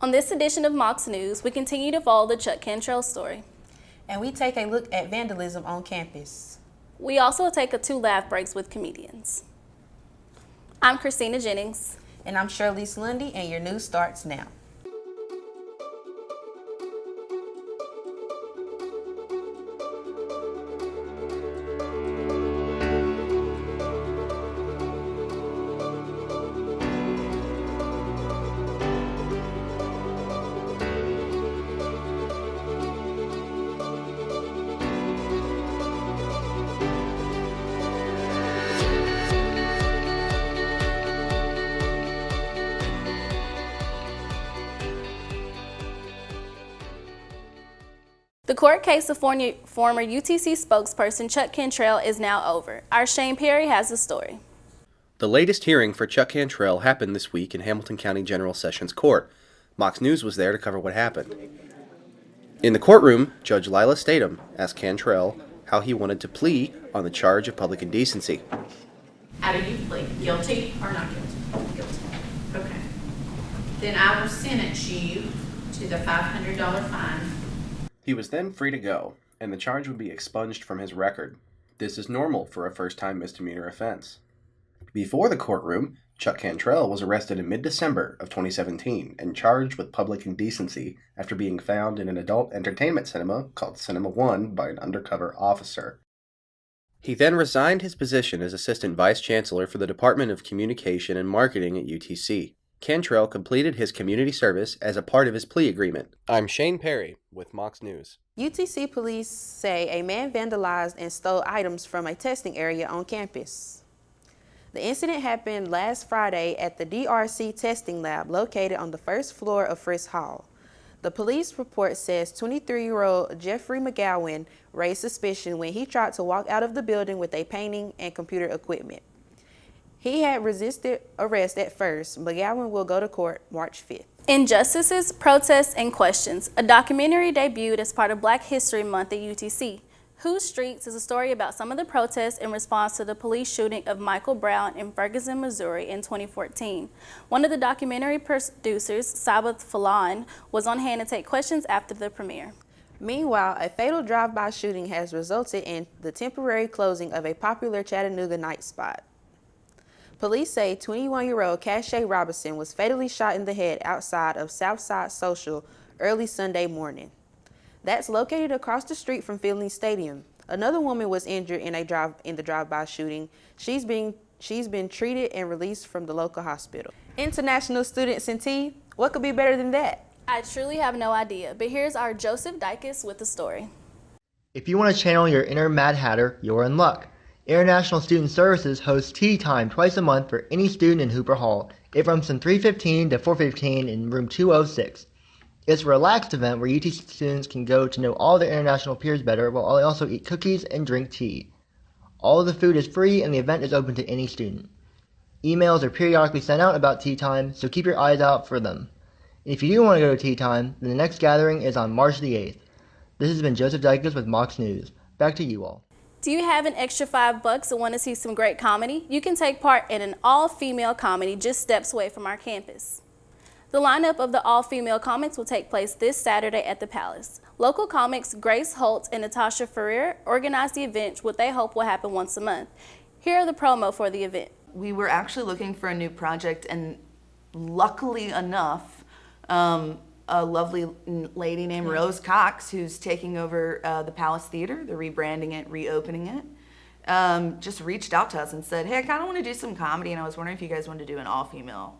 On this edition of Mocs News, we continue to follow the Chuck Cantrell story. And we take a look at vandalism on campus. We also take 2 laugh breaks with comedians. I'm Christina Jennings. And I'm Shirley Lundy, and your news starts now. The court case of former UTC spokesperson Chuck Cantrell is now over. Our Shane Perry has the story. The latest hearing for Chuck Cantrell happened this week in Hamilton County General Sessions Court. Mocs News was there to cover what happened. In the courtroom, Judge Lila Statham asked Cantrell how he wanted to plea on the charge of public indecency. How do you plead? Guilty or not guilty? Guilty. Okay. Then I will sentence you to the $500 fine. He was then free to go, and the charge would be expunged from his record. This is normal for a first-time misdemeanor offense. Before the courtroom, Chuck Cantrell was arrested in mid-December of 2017 and charged with public indecency after being found in an adult entertainment cinema called Cinema One by an undercover officer. He then resigned his position as Assistant Vice Chancellor for the Department of Communication and Marketing at UTC. Cantrell completed his community service as a part of his plea agreement. I'm Shane Perry with Mocs News. UTC police say a man vandalized and stole items from a testing area on campus. The incident happened last Friday at the DRC testing lab located on the first floor of Frisk Hall. The police report says 23-year-old Jeffrey McGowan raised suspicion when he tried to walk out of the building with a painting and computer equipment. He had resisted arrest at first. McGowan will go to court March 5th. Injustices, Protests, and Questions, a documentary debuted as part of Black History Month at UTC. Whose Streets is a story about some of the protests in response to the police shooting of Michael Brown in Ferguson, Missouri in 2014. One of the documentary producers, Sabath Falan, was on hand to take questions after the premiere. Meanwhile, a fatal drive-by shooting has resulted in the temporary closing of a popular Chattanooga night spot. Police say 21-year-old Cache Robinson was fatally shot in the head outside of Southside Social early Sunday morning. That's located across the street from Fielding Stadium. Another woman was injured in the drive-by shooting. She's been treated and released from the local hospital. International Students in Tea, what could be better than that? I truly have no idea, but here's our Joseph Dykes with the story. If you want to channel your inner Mad Hatter, you're in luck. International Student Services hosts tea time twice a month for any student in Hooper Hall. It runs from 3:15 to 4:15 in room 206. It's a relaxed event where UT students can go to know all their international peers better while they also eat cookies and drink tea. All of the food is free and the event is open to any student. Emails are periodically sent out about tea time, so keep your eyes out for them. And if you do want to go to tea time, then the next gathering is on March the 8th. This has been Joseph Dykes with Mocs News. Back to you all. Do you have an extra $5 and want to see some great comedy? You can take part in an all-female comedy just steps away from our campus. The lineup of the all-female comics will take place this Saturday at the Palace. Local comics Grace Holt and Natasha Ferrer organized the event, which they hope will happen once a month. Here are the promo for the event. We were actually looking for a new project, and luckily enough, a lovely lady named Rose Cox, who's taking over the Palace Theater, they're rebranding it, reopening it, just reached out to us and said, hey, I kind of want to do some comedy, and I was wondering if you guys wanted to do an all-female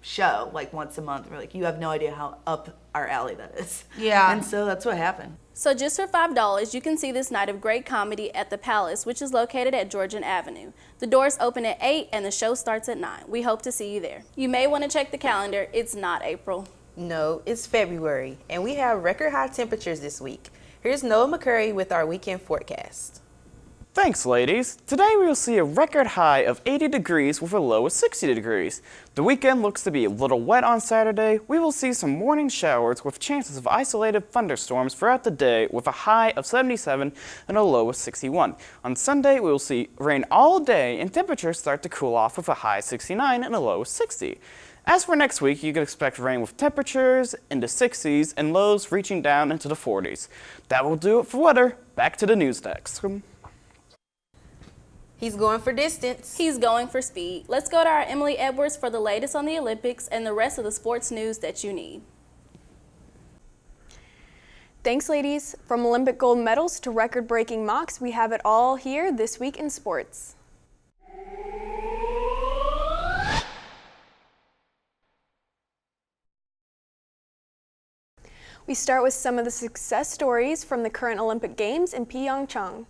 show, like once a month. We're like, you have no idea how up our alley that is. Yeah. And so that's what happened. So just for $5, you can see this night of great comedy at the Palace, which is located at Georgian Avenue. The doors open at 8 and the show starts at 9. We hope to see you there. You may want to check the calendar. It's not April. No, it's February, and we have record high temperatures this week. Here's Noah McCurry with our weekend forecast. Thanks, ladies. Today we will see a record high of 80 degrees with a low of 60 degrees. The weekend looks to be a little wet on Saturday. We will see some morning showers with chances of isolated thunderstorms throughout the day with a high of 77 and a low of 61. On Sunday, we will see rain all day and temperatures start to cool off with a high of 69 and a low of 60. As for next week, you can expect rain with temperatures in the 60s and lows reaching down into the 40s. That will do it for weather. Back to the news desk. He's going for distance. He's going for speed. Let's go to our Emily Edwards for the latest on the Olympics and the rest of the sports news that you need. Thanks, ladies. From Olympic gold medals to record-breaking Mocs, we have it all here this week in sports. We start with some of the success stories from the current Olympic Games in Pyeongchang.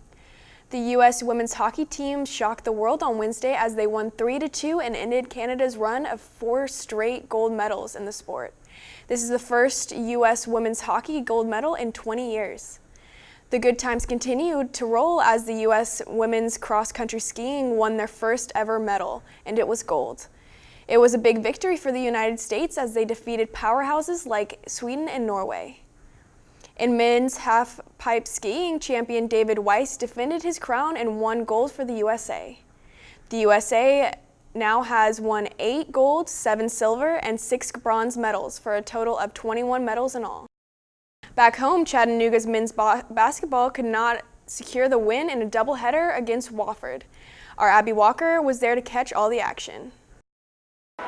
The U.S. women's hockey team shocked the world on Wednesday as they won 3-2 and ended Canada's run of 4 straight gold medals in the sport. This is the first U.S. women's hockey gold medal in 20 years. The good times continued to roll as the U.S. women's cross-country skiing won their first ever medal, and it was gold. It was a big victory for the United States as they defeated powerhouses like Sweden and Norway. In men's half-pipe skiing, champion David Weiss defended his crown and won gold for the USA. The USA now has won 8 gold, 7 silver, and 6 bronze medals for a total of 21 medals in all. Back home, Chattanooga's men's basketball could not secure the win in a doubleheader against Wofford. Our Abby Walker was there to catch all the action.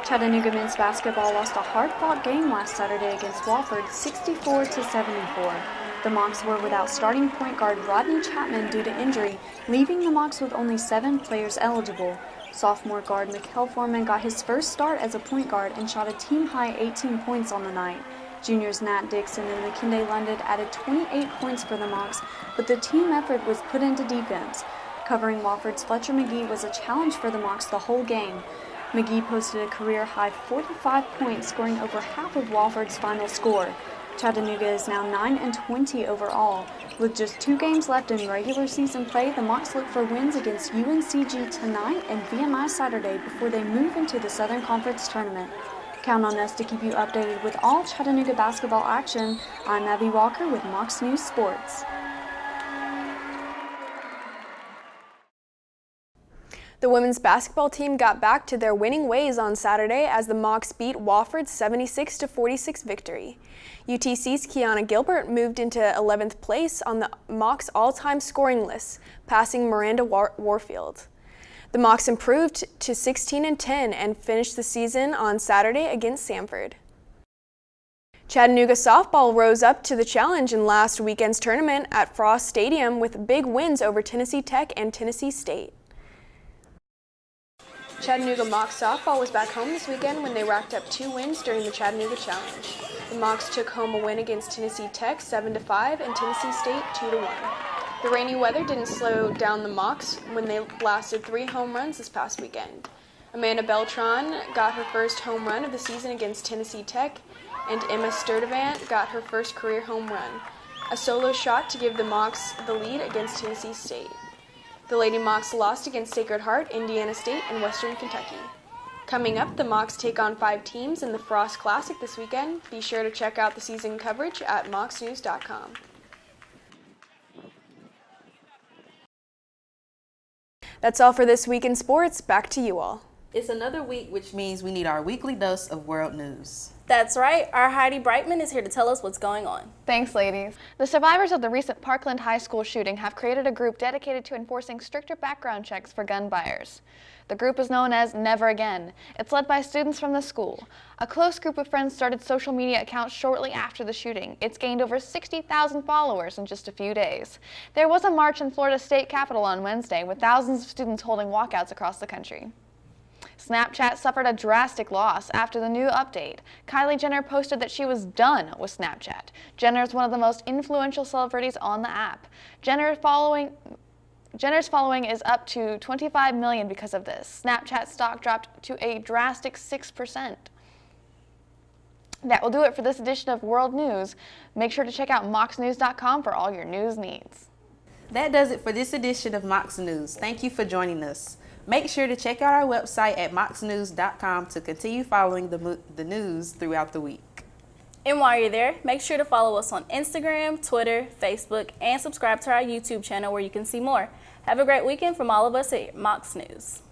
Chattanooga men's basketball lost a hard-fought game last Saturday against Wofford, 64-74. The Mocs were without starting point guard Rodney Chapman due to injury, leaving the Mocs with only 7 players eligible. Sophomore guard Mikkel Foreman got his first start as a point guard and shot a team-high 18 points on the night. Juniors Nat Dixon and McKinday London added 28 points for the Mocs, but the team effort was put into defense. Covering Wofford's Fletcher McGee was a challenge for the Mocs the whole game. McGee posted a career-high 45 points, scoring over half of Wofford's final score. Chattanooga is now 9-20 overall. With just 2 games left in regular season play, the Mocs look for wins against UNCG tonight and VMI Saturday before they move into the Southern Conference Tournament. Count on us to keep you updated with all Chattanooga basketball action. I'm Abby Walker with Mocs News Sports. The women's basketball team got back to their winning ways on Saturday as the Mocs beat Wofford's 76-46 victory. UTC's Kiana Gilbert moved into 11th place on the Mocs all-time scoring list, passing Miranda Warfield. The Mocs improved to 16-10 and finished the season on Saturday against Samford. Chattanooga softball rose up to the challenge in last weekend's tournament at Frost Stadium with big wins over Tennessee Tech and Tennessee State. Chattanooga Mocs softball was back home this weekend when they racked up 2 wins during the Chattanooga Challenge. The Mocs took home a win against Tennessee Tech 7-5 and Tennessee State 2-1. The rainy weather didn't slow down the Mocs when they blasted 3 home runs this past weekend. Amanda Beltran got her first home run of the season against Tennessee Tech, and Emma Sturdivant got her first career home run, a solo shot to give the Mocs the lead against Tennessee State. The Lady Mocs lost against Sacred Heart, Indiana State, and Western Kentucky. Coming up, the Mocs take on 5 teams in the Frost Classic this weekend. Be sure to check out the season coverage at mocsnews.com. That's all for this week in sports. Back to you all. It's another week, which means we need our weekly dose of world news. That's right. Our Heidi Brightman is here to tell us what's going on. Thanks, ladies. The survivors of the recent Parkland High School shooting have created a group dedicated to enforcing stricter background checks for gun buyers. The group is known as Never Again. It's led by students from the school. A close group of friends started social media accounts shortly after the shooting. It's gained over 60,000 followers in just a few days. There was a march in Florida State Capitol on Wednesday with thousands of students holding walkouts across the country. Snapchat suffered a drastic loss after the new update. Kylie Jenner posted that she was done with Snapchat. Jenner is one of the most influential celebrities on the app. Jenner's following is up to 25 million because of this. Snapchat stock dropped to a drastic 6%. That will do it for this edition of World News. Make sure to check out mocsnews.com for all your news needs. That does it for this edition of Mocs News. Thank you for joining us. Make sure to check out our website at mocsnews.com to continue following the news throughout the week. And while you're there, make sure to follow us on Instagram, Twitter, Facebook, and subscribe to our YouTube channel where you can see more. Have a great weekend from all of us at Mocs News.